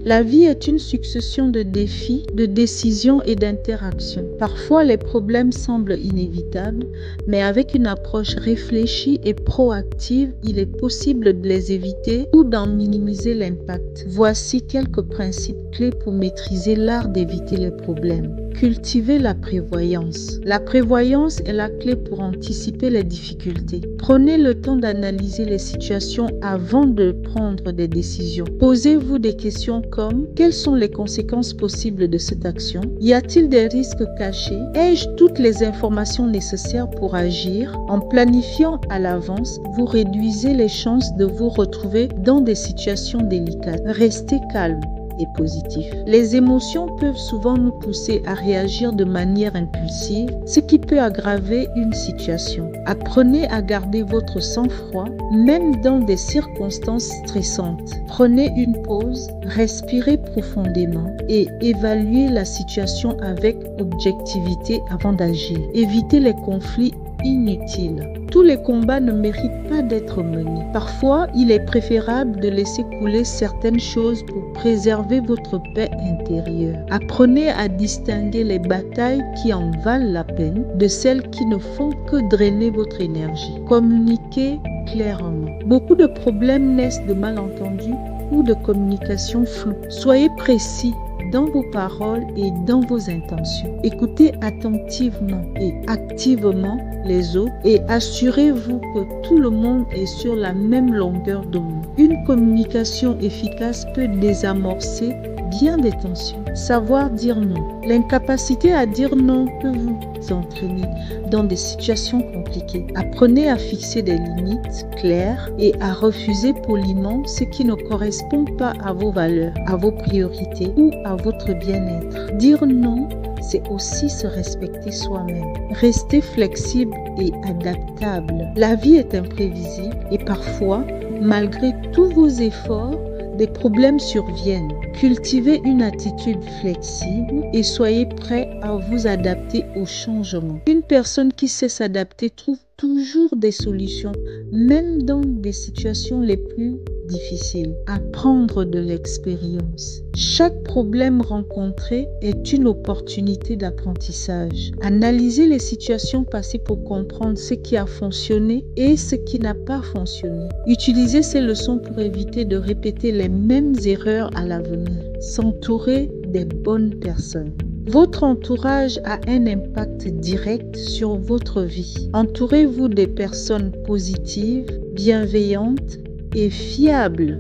La vie est une succession de défis, de décisions et d'interactions. Parfois, les problèmes semblent inévitables, mais avec une approche réfléchie et proactive, il est possible de les éviter ou d'en minimiser l'impact. Voici quelques principes clés pour maîtriser l'art d'éviter les problèmes. Cultivez la prévoyance. La prévoyance est la clé pour anticiper les difficultés. Prenez le temps d'analyser les situations avant de prendre des décisions. Posez-vous des questions comme: quelles sont les conséquences possibles de cette action? Y a-t-il des risques cachés? Ai-je toutes les informations nécessaires pour agir? En planifiant à l'avance, vous réduisez les chances de vous retrouver dans des situations délicates. Restez calme et positif. Les émotions peuvent souvent nous pousser à réagir de manière impulsive, ce qui peut aggraver une situation. Apprenez à garder votre sang-froid, même dans des circonstances stressantes. Prenez une pause, respirez profondément et évaluez la situation avec objectivité avant d'agir. Évitez les conflits inutiles. Tous les combats ne méritent pas d'être menés. Parfois, il est préférable de laisser couler certaines choses pour préserver votre paix intérieure. Apprenez à distinguer les batailles qui en valent la peine de celles qui ne font que drainer votre énergie. Communiquez clairement. Beaucoup de problèmes naissent de malentendus ou de communication floue. Soyez précis dans vos paroles et dans vos intentions. Écoutez attentivement et activement les autres et assurez-vous que tout le monde est sur la même longueur d'onde. Une communication efficace peut désamorcer bien des tensions. Savoir dire non. L'incapacité à dire non peut vous entraîner dans des situations compliquées. Apprenez à fixer des limites claires et à refuser poliment ce qui ne correspond pas à vos valeurs, à vos priorités ou à votre bien-être. Dire non, c'est aussi se respecter soi-même. Restez flexible et adaptable. La vie est imprévisible et parfois, malgré tous vos efforts, des problèmes surviennent. Cultivez une attitude flexible et soyez prêt à vous adapter aux changements. Une personne qui sait s'adapter trouve toujours des solutions, même dans des situations les plus difficiles. Apprendre de l'expérience. Chaque problème rencontré est une opportunité d'apprentissage. Analysez les situations passées pour comprendre ce qui a fonctionné et ce qui n'a pas fonctionné. Utilisez ces leçons pour éviter de répéter les mêmes erreurs à l'avenir. S'entourer des bonnes personnes. Votre entourage a un impact direct sur votre vie. Entourez-vous des personnes positives, bienveillantes et fiables.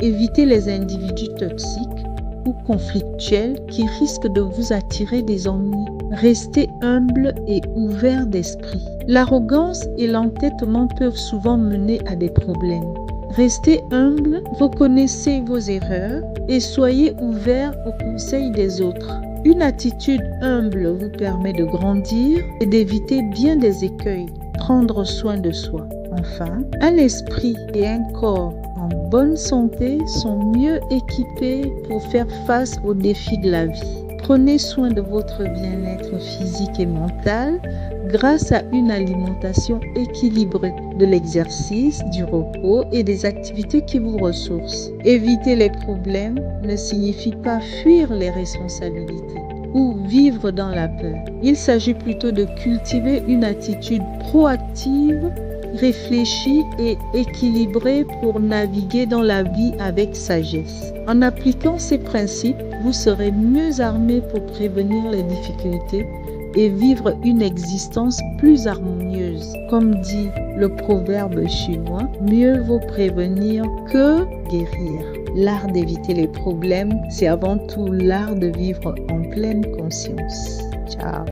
Évitez les individus toxiques ou conflictuels qui risquent de vous attirer des ennuis. Restez humble et ouvert d'esprit. L'arrogance et l'entêtement peuvent souvent mener à des problèmes. Restez humble, reconnaissez vos erreurs et soyez ouvert aux conseils des autres. Une attitude humble vous permet de grandir et d'éviter bien des écueils. Prendre soin de soi. Enfin, un esprit et un corps en bonne santé sont mieux équipés pour faire face aux défis de la vie. Prenez soin de votre bien-être physique et mental grâce à une alimentation équilibrée, de l'exercice, du repos et des activités qui vous ressourcent. Éviter les problèmes ne signifie pas fuir les responsabilités ou vivre dans la peur. Il s'agit plutôt de cultiver une attitude proactive, réfléchie et équilibrée pour naviguer dans la vie avec sagesse. En appliquant ces principes, vous serez mieux armé pour prévenir les difficultés et vivre une existence plus harmonieuse. Comme dit le proverbe chinois, mieux vaut prévenir que guérir. L'art d'éviter les problèmes, c'est avant tout l'art de vivre en pleine conscience. Ciao.